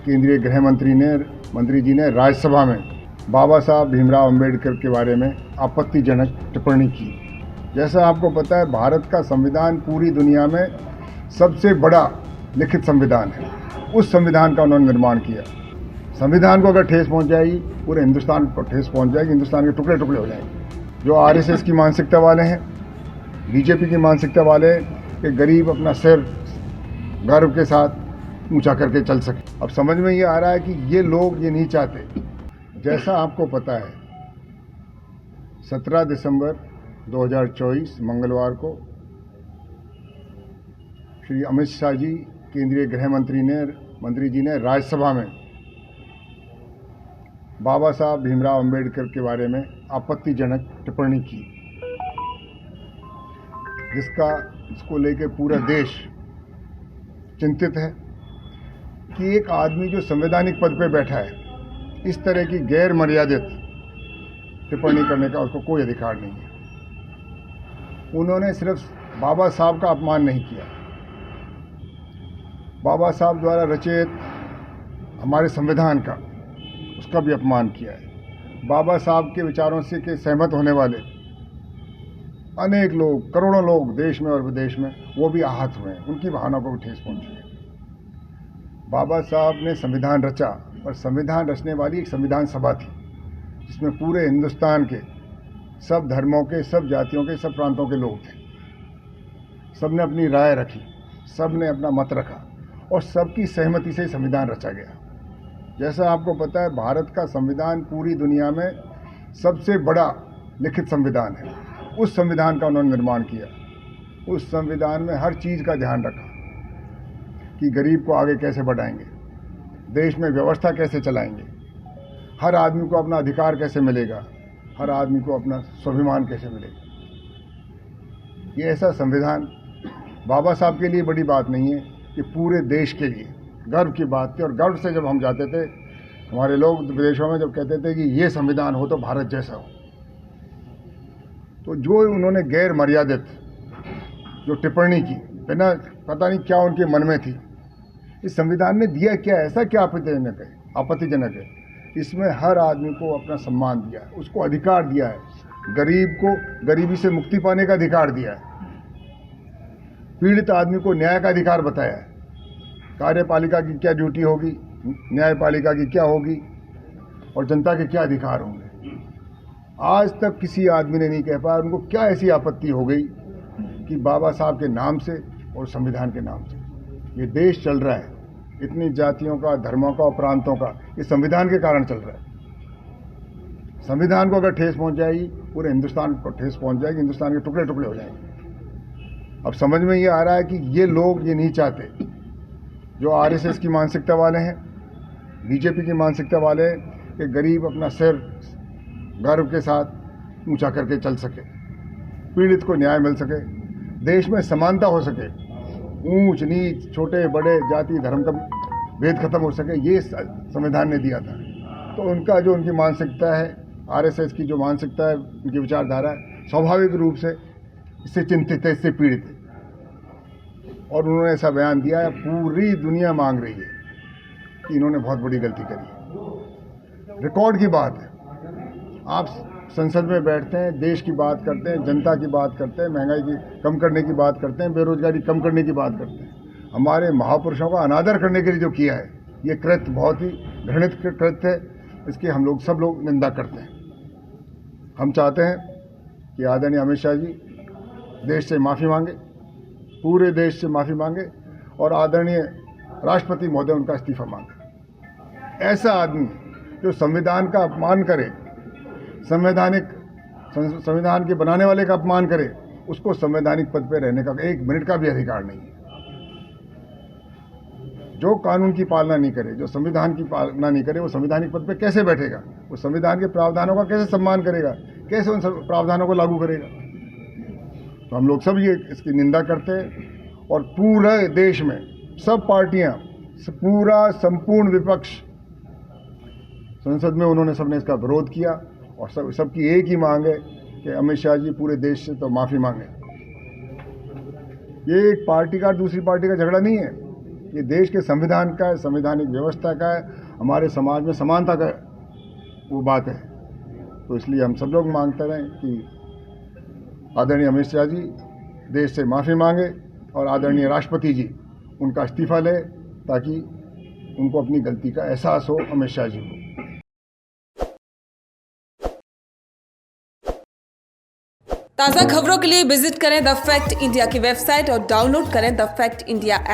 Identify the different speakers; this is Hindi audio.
Speaker 1: केंद्रीय गृह मंत्री जी ने राज्यसभा में बाबा साहब भीमराव अंबेडकर के बारे में आपत्तिजनक टिप्पणी की। जैसा आपको पता है, भारत का संविधान पूरी दुनिया में सबसे बड़ा लिखित संविधान है। उस संविधान का उन्होंने निर्माण किया। संविधान को अगर ठेस पहुंच जाएगी, पूरे हिंदुस्तान को ठेस पहुंच जाएगी, हिंदुस्तान के टुकड़े टुकड़े हो जाएंगे। जो आरएसएस की मानसिकता वाले हैं, बीजेपी की मानसिकता वाले कि गरीब अपना सिर गर्व के साथ ऊंचा करके चल सके। अब समझ में ये आ रहा है कि ये लोग ये नहीं चाहते। जैसा आपको पता है, 17 दिसंबर 2024 मंगलवार को श्री अमित शाह जी, केंद्रीय गृह मंत्री जी ने राज्यसभा में बाबा साहब भीमराव अंबेडकर के बारे में आपत्तिजनक टिप्पणी की, जिसको लेकर पूरा देश चिंतित है कि एक आदमी जो संवैधानिक पद पे बैठा है, इस तरह की गैर मर्यादित टिप्पणी करने का उसको कोई अधिकार नहीं है। उन्होंने सिर्फ बाबा साहब का अपमान नहीं किया, बाबा साहब द्वारा रचित हमारे संविधान का, उसका भी अपमान किया है। बाबा साहब के विचारों से के सहमत होने वाले अनेक लोग, करोड़ों लोग देश में और विदेश में, वो भी आहत हुए हैं, उनकी भावनाओं को भी ठेस पहुंची है। बाबा साहब ने संविधान रचा और संविधान रचने वाली एक संविधान सभा थी, जिसमें पूरे हिंदुस्तान के सब धर्मों के, सब जातियों के, सब प्रांतों के लोग थे। सब ने अपनी राय रखी, सब ने अपना मत रखा और सबकी सहमति से संविधान रचा गया। जैसा आपको पता है, भारत का संविधान पूरी दुनिया में सबसे बड़ा लिखित संविधान है। उस संविधान का उन्होंने निर्माण किया। उस संविधान में हर चीज़ का ध्यान रखा कि गरीब को आगे कैसे बढ़ाएंगे, देश में व्यवस्था कैसे चलाएंगे, हर आदमी को अपना अधिकार कैसे मिलेगा, हर आदमी को अपना स्वाभिमान कैसे मिलेगा। ये ऐसा संविधान बाबा साहब के लिए बड़ी बात नहीं है, कि पूरे देश के लिए गर्व की बात थी। और गर्व से जब हम जाते थे, हमारे लोग विदेशों में जब कहते थे कि ये संविधान हो तो भारत जैसा हो, तो जो उन्होंने गैर मर्यादित जो टिप्पणी की, बिना पता नहीं क्या उनके मन में थी, इस संविधान ने दिया क्या, ऐसा क्या आपत्तिजनक है। इसमें हर आदमी को अपना सम्मान दिया है, उसको अधिकार दिया है, गरीब को गरीबी से मुक्ति पाने का अधिकार दिया है, पीड़ित आदमी को न्याय का अधिकार बताया है, कार्यपालिका की क्या ड्यूटी होगी, न्यायपालिका की क्या होगी और जनता के क्या अधिकार होंगे। आज तक किसी आदमी ने नहीं कह पाया उनको क्या ऐसी आपत्ति हो गई कि बाबा साहब के नाम से और संविधान के नाम से ये देश चल रहा है। इतनी जातियों का, धर्मों का और प्रांतों का, ये संविधान के कारण चल रहा है। संविधान को अगर ठेस पहुंच जाएगी, पूरे हिंदुस्तान को ठेस पहुंच जाएगी, हिंदुस्तान के टुकड़े टुकड़े हो जाएंगे। अब समझ में ये आ रहा है कि ये लोग ये नहीं चाहते। जो आरएसएस की मानसिकता वाले हैं, बीजेपी की मानसिकता वाले हैं कि गरीब अपना सिर गर्व के साथ ऊंचा करके चल सके, पीड़ित को न्याय मिल सके, देश में समानता हो सके, ऊंच नीच, छोटे बड़े, जाति धर्म का भेद खत्म हो सके, ये संविधान ने दिया था। तो उनका जो उनकी मानसिकता है, आरएसएस की जो मानसिकता है, उनकी विचारधारा है, स्वाभाविक रूप से इससे चिंतित है, इससे पीड़ित है। और उन्होंने ऐसा बयान दिया है, पूरी दुनिया मांग रही है कि इन्होंने बहुत बड़ी गलती करी है। रिकॉर्ड की बात है। आप संसद में बैठते हैं, देश की बात करते हैं, जनता की बात करते हैं, महंगाई की कम करने की बात करते हैं, बेरोजगारी कम करने की बात करते हैं। हमारे महापुरुषों का अनादर करने के लिए जो किया है, ये कृत्य बहुत ही घृणित कृत्य है। इसकी हम लोग सब लोग निंदा करते हैं। हम चाहते हैं कि आदरणीय अमित शाह जी देश से माफ़ी मांगे, पूरे देश से माफ़ी मांगे और आदरणीय राष्ट्रपति महोदय उनका इस्तीफा मांगे। ऐसा आदमी जो संविधान का अपमान करे, संविधान के बनाने वाले का अपमान करे, उसको संवैधानिक पद पर रहने का 1 मिनट का भी अधिकार नहीं है। जो कानून की पालना नहीं करे, जो संविधान की पालना नहीं करे, वो संवैधानिक पद पर कैसे बैठेगा? वो संविधान के प्रावधानों का कैसे सम्मान करेगा? कैसे उन प्रावधानों को लागू करेगा? तो हम लोग सब ये इसकी निंदा करते हैं। और पूरे देश में सब पार्टियां, पूरा संपूर्ण विपक्ष संसद में, उन्होंने सबने इसका विरोध किया और सबकी एक ही मांग है कि अमित शाह जी पूरे देश से तो माफ़ी मांगे। ये एक पार्टी का दूसरी पार्टी का झगड़ा नहीं है, ये देश के संविधान का है, संवैधानिक व्यवस्था का है, हमारे समाज में समानता का वो बात है। तो इसलिए हम सब लोग मांगते रहें कि आदरणीय अमित शाह जी देश से माफ़ी मांगे और आदरणीय राष्ट्रपति जी उनका इस्तीफ़ा लें, ताकि उनको अपनी गलती का एहसास हो, अमित शाह जी को।
Speaker 2: ताज़ा खबरों के लिए विजिट करें द फैक्ट इंडिया की वेबसाइट और डाउनलोड करें द फैक्ट इंडिया ऐप।